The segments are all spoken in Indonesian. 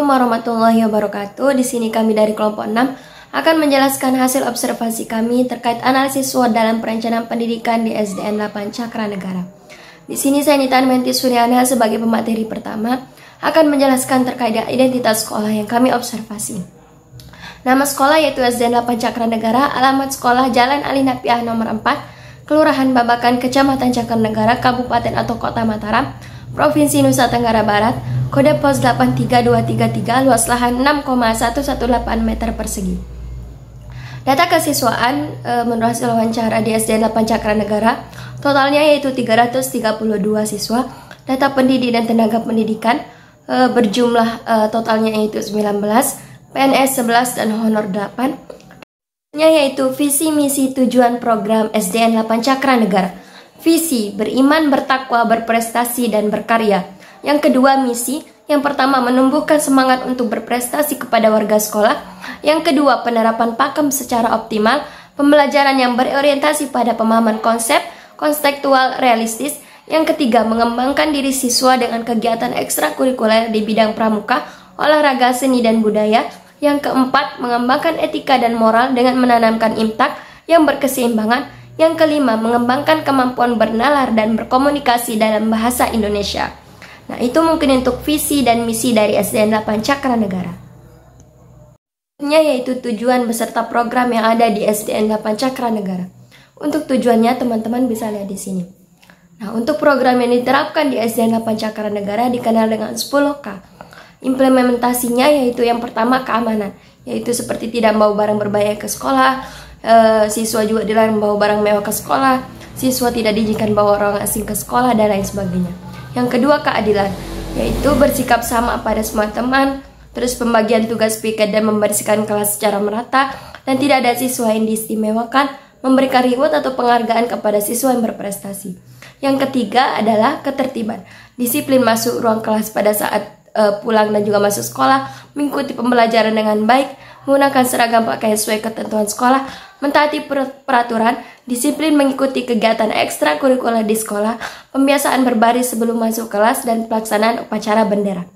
warahmatullahi wabarakatuh. Di sini kami dari kelompok 6 akan menjelaskan hasil observasi kami terkait analisis SWOT dalam perencanaan pendidikan di SDN 8 Cakranegara. Di sini saya Nita Menti Suryana sebagai pemateri pertama akan menjelaskan terkait identitas sekolah yang kami observasi. Nama sekolah yaitu SDN 8 Cakranegara, alamat sekolah Jalan Ali Napiah nomor 4, Kelurahan Babakan, Kecamatan Cakranegara, Kabupaten atau Kota Mataram, Provinsi Nusa Tenggara Barat, kode pos 83233, luas lahan 6,118 meter persegi. Data kesiswaan menurut hasil wawancara di SDN 8 Cakranegara, totalnya yaitu 332 siswa. Data pendidik dan tenaga pendidikan berjumlah totalnya yaitu 19, PNS 11 dan honor 8. Yaitu visi misi tujuan program SDN 8 Cakranegara. Visi, beriman, bertakwa, berprestasi, dan berkarya. Yang kedua, misi. Yang pertama, menumbuhkan semangat untuk berprestasi kepada warga sekolah. Yang kedua, penerapan pakem secara optimal. Pembelajaran yang berorientasi pada pemahaman konsep, konseptual, realistis. Yang ketiga, mengembangkan diri siswa dengan kegiatan ekstrakurikuler di bidang pramuka, olahraga, seni, dan budaya. Yang keempat, mengembangkan etika dan moral dengan menanamkan imtak yang berkeseimbangan. Yang kelima, mengembangkan kemampuan bernalar dan berkomunikasi dalam bahasa Indonesia. Nah, itu mungkin untuk visi dan misi dari SDN 8 Cakranegara. Yaitu tujuan beserta program yang ada di SDN 8 Cakranegara. Untuk tujuannya, teman-teman bisa lihat di sini. Nah, untuk program yang diterapkan di SDN 8 Cakranegara dikenal dengan 10K. Implementasinya yaitu yang pertama, keamanan, yaitu seperti tidak membawa barang berbahaya ke sekolah. Siswa juga dilarang membawa barang mewah ke sekolah, siswa tidak diizinkan bawa orang asing ke sekolah, dan lain sebagainya. Yang kedua, keadilan, yaitu bersikap sama pada semua teman, terus pembagian tugas piket dan membersihkan kelas secara merata, dan tidak ada siswa yang diistimewakan, memberikan reward atau penghargaan kepada siswa yang berprestasi. Yang ketiga adalah ketertiban, disiplin masuk ruang kelas pada saat pulang dan juga masuk sekolah, mengikuti pembelajaran dengan baik, menggunakan seragam pakaian sesuai ketentuan sekolah, mentaati peraturan, disiplin mengikuti kegiatan ekstrakurikuler di sekolah, pembiasaan berbaris sebelum masuk kelas, dan pelaksanaan upacara bendera.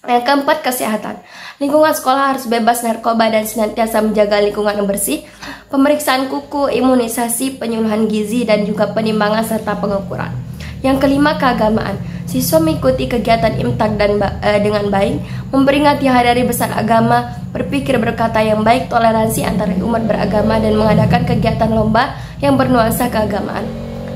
Yang keempat, kesehatan. Lingkungan sekolah harus bebas narkoba dan senantiasa menjaga lingkungan yang bersih, pemeriksaan kuku, imunisasi, penyuluhan gizi, dan juga penimbangan serta pengukuran. Yang kelima, keagamaan. Siswa mengikuti kegiatan imtak dan dengan baik, memperingati hari-hari besar agama, berpikir berkata yang baik, toleransi antara umat beragama, dan mengadakan kegiatan lomba yang bernuansa keagamaan.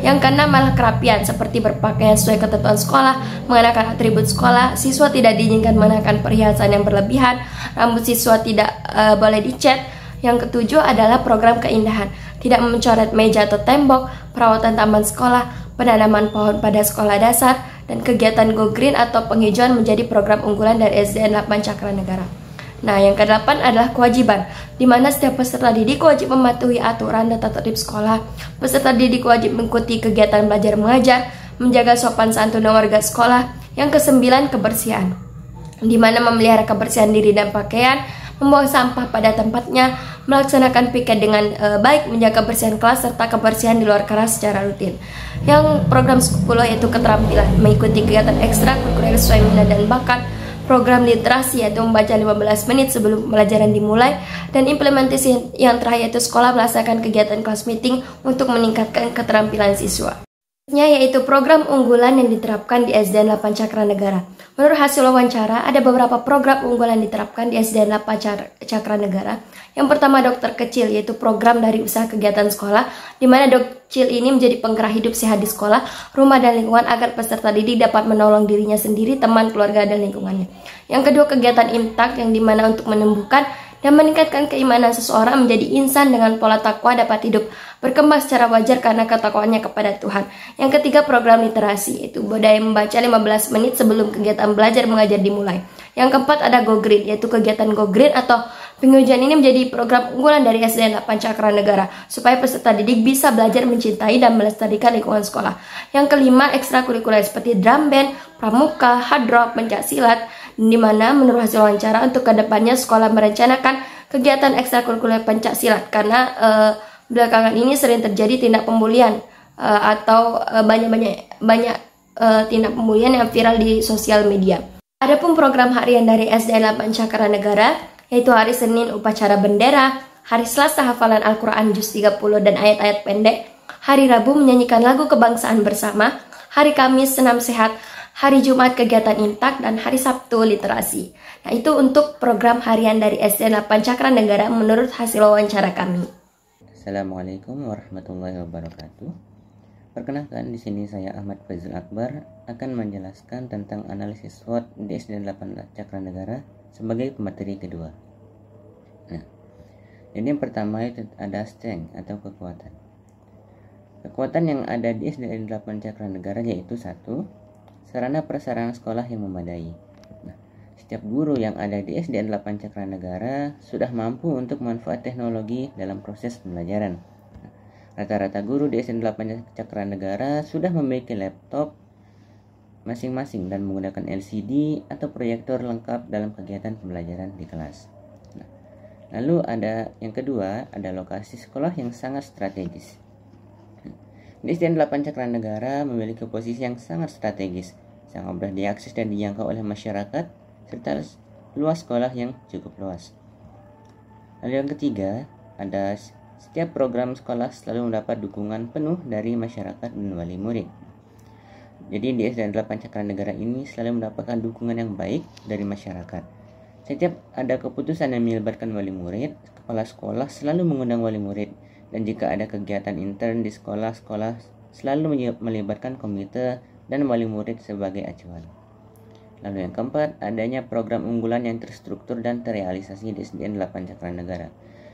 Yang keenam, malah kerapian, seperti berpakaian sesuai ketentuan sekolah, mengenakan atribut sekolah, siswa tidak diizinkan mengenakan perhiasan yang berlebihan, rambut siswa tidak boleh dicat. Yang ketujuh adalah program keindahan, tidak mencoret meja atau tembok, perawatan taman sekolah, penanaman pohon pada sekolah dasar, dan kegiatan Go Green atau penghijauan menjadi program unggulan dari SDN 8 Cakranegara. Nah, yang ke-8 adalah kewajiban, di mana setiap peserta didik wajib mematuhi aturan dan tata tertib sekolah. Peserta didik wajib mengikuti kegiatan belajar mengajar, menjaga sopan santun warga sekolah. Yang ke-9, kebersihan, di mana memelihara kebersihan diri dan pakaian, membuang sampah pada tempatnya, melaksanakan piket dengan baik, menjaga kebersihan kelas, serta kebersihan di luar kelas secara rutin. Yang program 10 yaitu keterampilan, mengikuti kegiatan ekstrakurikuler sesuai minat dan bakat, program literasi yaitu membaca 15 menit sebelum pembelajaran dimulai, dan implementasi yang terakhir yaitu sekolah melaksanakan kegiatan class meeting untuk meningkatkan keterampilan siswa. Yaitu program unggulan yang diterapkan di SDN 8 Cakranegara. Menurut hasil wawancara, ada beberapa program unggulan diterapkan di SDN 8 Cakranegara. Yang pertama, dokter kecil, yaitu program dari usaha kegiatan sekolah, di mana dokter kecil ini menjadi penggerak hidup sehat di sekolah, rumah, dan lingkungan agar peserta didik dapat menolong dirinya sendiri, teman, keluarga, dan lingkungannya. Yang kedua, kegiatan imtak, yang dimana untuk menumbuhkan dan meningkatkan keimanan seseorang menjadi insan dengan pola takwa dapat hidup berkembang secara wajar karena ketakwaannya kepada Tuhan. Yang ketiga, program literasi, yaitu budaya membaca 15 menit sebelum kegiatan belajar mengajar dimulai. Yang keempat, ada Go Green, yaitu kegiatan Go Green atau penghijauan ini menjadi program unggulan dari SDN 8 Cakranegara supaya peserta didik bisa belajar mencintai dan melestarikan lingkungan sekolah. Yang kelima, ekstrakurikuler seperti drum band, pramuka, hard rock, pencak silat, di mana menurut hasil wawancara untuk kedepannya sekolah merencanakan kegiatan ekstrakurikuler pencak silat karena belakangan ini sering terjadi tindak pembulian atau banyak tindak pembulian yang viral di sosial media. Adapun program harian dari SDN 8 Cakra Negara, yaitu hari Senin upacara bendera, hari Selasa hafalan Al-Quran Juz 30 dan ayat-ayat pendek, hari Rabu menyanyikan lagu kebangsaan bersama, hari Kamis senam sehat, hari Jumat kegiatan imtak, dan hari Sabtu literasi. Nah, itu untuk program harian dari SDN 8 Cakra Negara menurut hasil wawancara kami. Assalamualaikum warahmatullahi wabarakatuh. Perkenalkan, di sini saya Ahmad Fazil Akbar akan menjelaskan tentang analisis SWOT di SDN 8 Cakra Negara sebagai pemateri kedua. Nah, jadi yang pertama itu ada strength atau kekuatan. Kekuatan yang ada di SDN 8 Cakra Negara yaitu 1. Sarana prasarana sekolah yang memadai. Nah, setiap guru yang ada di SDN 8 Cakra Negara sudah mampu untuk manfaat teknologi dalam proses pembelajaran. Rata-rata guru di SDN 8 Cakra Negara sudah memiliki laptop masing-masing dan menggunakan LCD atau proyektor lengkap dalam kegiatan pembelajaran di kelas. Nah, lalu ada yang kedua, ada lokasi sekolah yang sangat strategis. Di SDN 8 Cakra Negara memiliki posisi yang sangat strategis, sangat mudah diakses dan dijangkau oleh masyarakat, serta luas sekolah yang cukup luas. Lalu yang ketiga, ada setiap program sekolah selalu mendapat dukungan penuh dari masyarakat dan wali murid. Jadi di SDN 8 Cakra Negara ini selalu mendapatkan dukungan yang baik dari masyarakat. Setiap ada keputusan yang melibatkan wali murid, kepala sekolah selalu mengundang wali murid. Dan jika ada kegiatan intern di sekolah-sekolah selalu melibatkan komite dan wali murid sebagai acuan. Lalu yang keempat, adanya program unggulan yang terstruktur dan terrealisasi di SDN 8 Cakra Negara.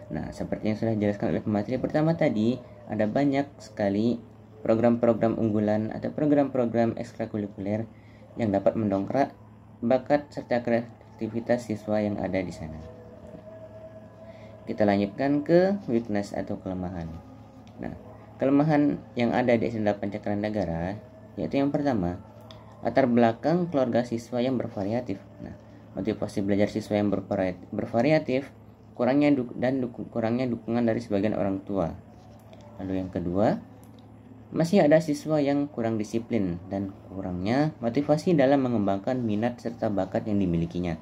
Nah, seperti yang sudah dijelaskan oleh pemateri pertama tadi, ada banyak sekali program-program unggulan atau program-program ekstrakurikuler yang dapat mendongkrak bakat serta kreativitas siswa yang ada di sana. Kita lanjutkan ke weakness atau kelemahan. Nah, kelemahan yang ada di SDN 8 Cakra Negara yaitu yang pertama, latar belakang keluarga siswa yang bervariatif. Nah, motivasi belajar siswa yang bervariatif, kurangnya dukungan dari sebagian orang tua. Lalu yang kedua, masih ada siswa yang kurang disiplin dan kurangnya motivasi dalam mengembangkan minat serta bakat yang dimilikinya.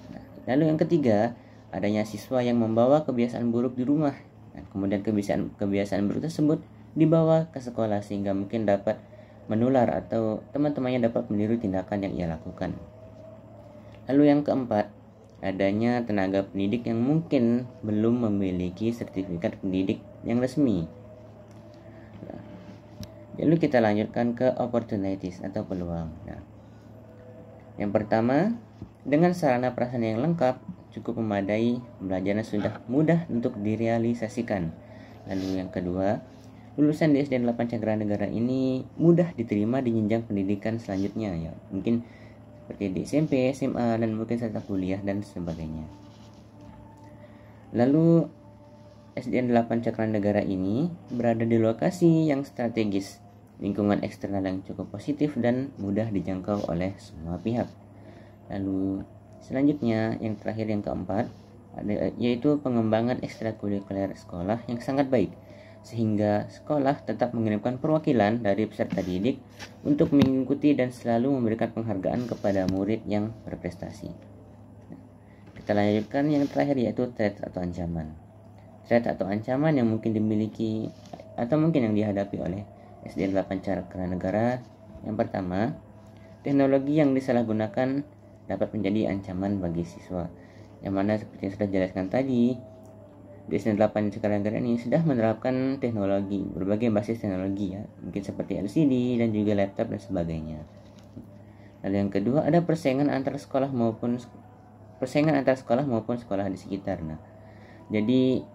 Nah, lalu yang ketiga, adanya siswa yang membawa kebiasaan buruk di rumah. Nah, kemudian kebiasaan buruk tersebut dibawa ke sekolah sehingga mungkin dapat menular atau teman-temannya dapat meniru tindakan yang ia lakukan. Lalu yang keempat, adanya tenaga pendidik yang mungkin belum memiliki sertifikat pendidik yang resmi. Nah, lalu kita lanjutkan ke opportunities atau peluang. Nah, yang pertama, dengan sarana prasarana yang lengkap, cukup memadai, pembelajaran sudah mudah untuk direalisasikan. Lalu yang kedua, lulusan di SDN 8 Cakra Negara ini mudah diterima di jenjang pendidikan selanjutnya, ya mungkin seperti di SMP, SMA, dan mungkin serta kuliah dan sebagainya. Lalu SDN 8 Cakra Negara ini berada di lokasi yang strategis, lingkungan eksternal yang cukup positif dan mudah dijangkau oleh semua pihak. Lalu selanjutnya yang terakhir yang keempat, yaitu pengembangan ekstrakurikuler sekolah yang sangat baik, sehingga sekolah tetap mengirimkan perwakilan dari peserta didik untuk mengikuti dan selalu memberikan penghargaan kepada murid yang berprestasi. Kita lanjutkan yang terakhir yaitu threat atau ancaman. Threat atau ancaman yang mungkin dimiliki atau mungkin yang dihadapi oleh SDN 8 Cakra Negara. Yang pertama, teknologi yang disalahgunakan dapat menjadi ancaman bagi siswa, yang mana seperti yang sudah dijelaskan tadi, di SDN 8 Cakra Negara ini sudah menerapkan teknologi, berbagai basis teknologi, ya, mungkin seperti LCD dan juga laptop dan sebagainya. Lalu yang kedua, ada persaingan antar sekolah maupun sekolah di sekitar. Nah, jadi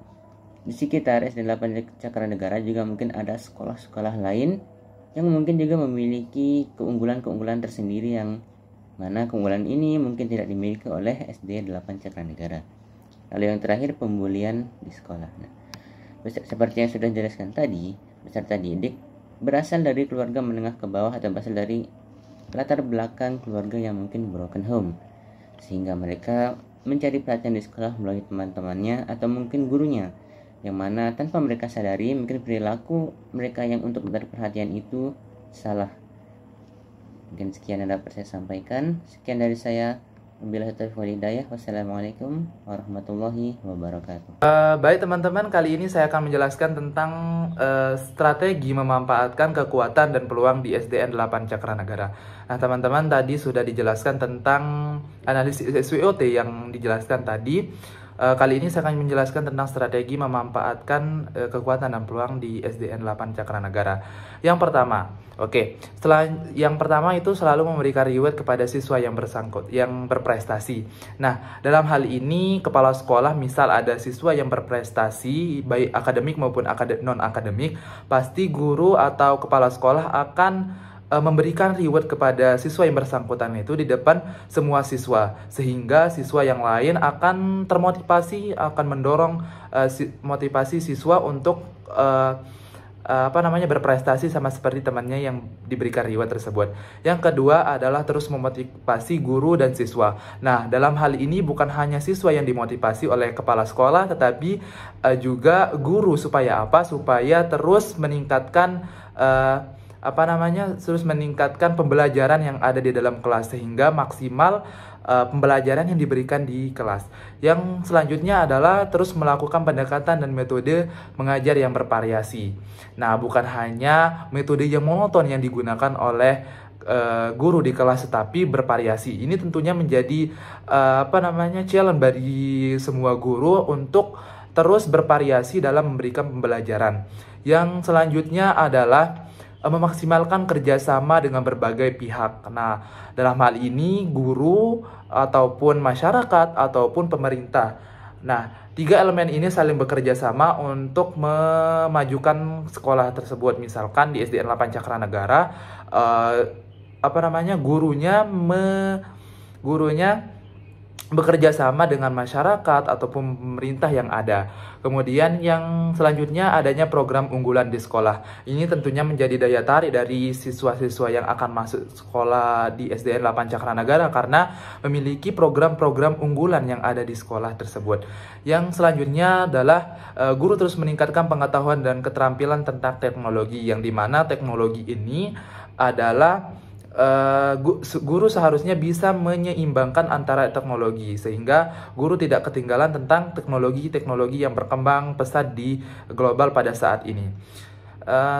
di sekitar SDN 8 Cakra Negara juga mungkin ada sekolah-sekolah lain yang mungkin juga memiliki keunggulan-keunggulan tersendiri, yang mana keunggulan ini mungkin tidak dimiliki oleh SDN 8 Cakra Negara. Lalu yang terakhir, pembulian di sekolah. Nah, seperti yang sudah dijelaskan tadi, peserta didik berasal dari keluarga menengah ke bawah atau berasal dari latar belakang keluarga yang mungkin broken home, sehingga mereka mencari perhatian di sekolah melalui teman-temannya atau mungkin gurunya, yang mana tanpa mereka sadari mungkin perilaku mereka yang untuk mencari perhatian itu salah. Mungkin sekian yang dapat saya sampaikan. Sekian dari saya. Wabillahi taufiq wal hidayah. Wassalamualaikum warahmatullahi wabarakatuh. Baik teman-teman, kali ini saya akan menjelaskan tentang strategi memanfaatkan kekuatan dan peluang di SDN 8 Cakranagara. Nah teman-teman, tadi sudah dijelaskan tentang analisis SWOT yang dijelaskan tadi. Kali ini saya akan menjelaskan tentang strategi memanfaatkan kekuatan dan peluang di SDN 8 Cakranagara. Yang pertama, yang pertama itu selalu memberikan reward kepada siswa yang berprestasi. Nah, dalam hal ini kepala sekolah misal ada siswa yang berprestasi baik akademik maupun non akademik, pasti guru atau kepala sekolah akan memberikan reward kepada siswa yang bersangkutan itu di depan semua siswa, sehingga siswa yang lain akan termotivasi, akan mendorong motivasi siswa untuk berprestasi sama seperti temannya yang diberikan reward tersebut. Yang kedua adalah terus memotivasi guru dan siswa. Nah, dalam hal ini bukan hanya siswa yang dimotivasi oleh kepala sekolah, tetapi juga guru. Supaya apa? Supaya terus meningkatkan pembelajaran yang ada di dalam kelas, sehingga maksimal pembelajaran yang diberikan di kelas. Yang selanjutnya adalah terus melakukan pendekatan dan metode mengajar yang bervariasi. Nah, bukan hanya metode yang monoton yang digunakan oleh guru di kelas, tetapi bervariasi. Ini tentunya menjadi challenge bagi semua guru untuk terus bervariasi dalam memberikan pembelajaran. Yang selanjutnya adalah memaksimalkan kerjasama dengan berbagai pihak. Nah, dalam hal ini guru ataupun masyarakat ataupun pemerintah. Nah, 3 elemen ini saling bekerja sama untuk memajukan sekolah tersebut. Misalkan di SDN 8 Cakranagara, gurunya bekerja sama dengan masyarakat ataupun pemerintah yang ada. Kemudian yang selanjutnya adanya program unggulan di sekolah. Ini tentunya menjadi daya tarik dari siswa-siswa yang akan masuk sekolah di SDN 8 Cakranagara karena memiliki program-program unggulan yang ada di sekolah tersebut. Yang selanjutnya adalah guru terus meningkatkan pengetahuan dan keterampilan tentang teknologi, yang dimana teknologi ini adalah guru seharusnya bisa menyeimbangkan antara teknologi, sehingga guru tidak ketinggalan tentang teknologi-teknologi yang berkembang pesat di global pada saat ini.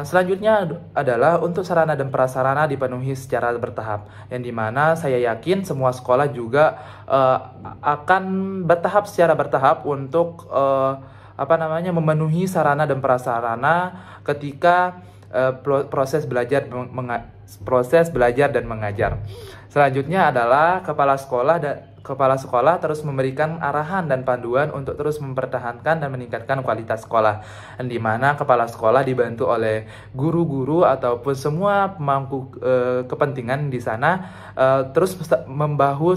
Selanjutnya adalah untuk sarana dan prasarana dipenuhi secara bertahap, yang dimana saya yakin semua sekolah juga akan secara bertahap untuk memenuhi sarana dan prasarana ketika proses belajar dan mengajar. Selanjutnya adalah kepala sekolah terus memberikan arahan dan panduan untuk terus mempertahankan dan meningkatkan kualitas sekolah, di mana kepala sekolah dibantu oleh guru-guru ataupun semua pemangku kepentingan di sana terus membahu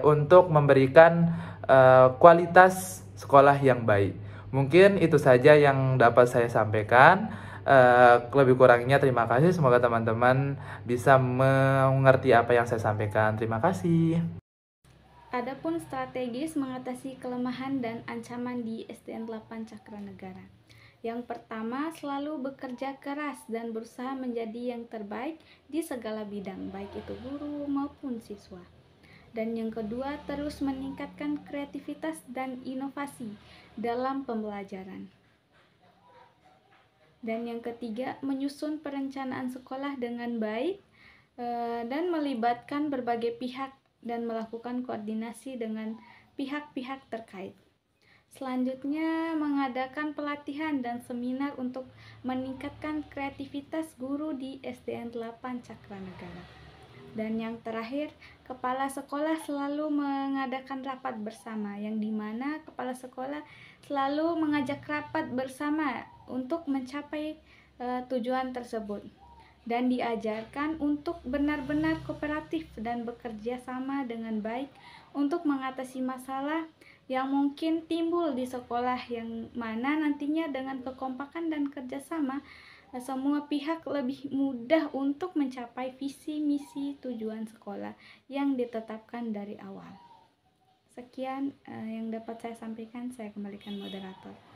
untuk memberikan kualitas sekolah yang baik. Mungkin itu saja yang dapat saya sampaikan. Lebih kurangnya terima kasih. Semoga teman-teman bisa mengerti apa yang saya sampaikan. Terima kasih. Adapun strategis mengatasi kelemahan dan ancaman di SDN 8 Cakranagara. Yang pertama, selalu bekerja keras dan berusaha menjadi yang terbaik di segala bidang, baik itu guru maupun siswa. Dan yang kedua, terus meningkatkan kreativitas dan inovasi dalam pembelajaran. Dan yang ketiga, menyusun perencanaan sekolah dengan baik dan melibatkan berbagai pihak dan melakukan koordinasi dengan pihak-pihak terkait. Selanjutnya, mengadakan pelatihan dan seminar untuk meningkatkan kreativitas guru di SDN 8 Cakranagara. Dan yang terakhir, kepala sekolah selalu mengadakan rapat bersama, yang dimana kepala sekolah selalu mengajak rapat bersama untuk mencapai tujuan tersebut. Dan diajarkan untuk benar-benar kooperatif dan bekerja sama dengan baik untuk mengatasi masalah yang mungkin timbul di sekolah, yang mana nantinya dengan kekompakan dan kerjasama semua pihak lebih mudah untuk mencapai visi misi tujuan sekolah yang ditetapkan dari awal. Sekian yang dapat saya sampaikan, saya kembalikan moderator.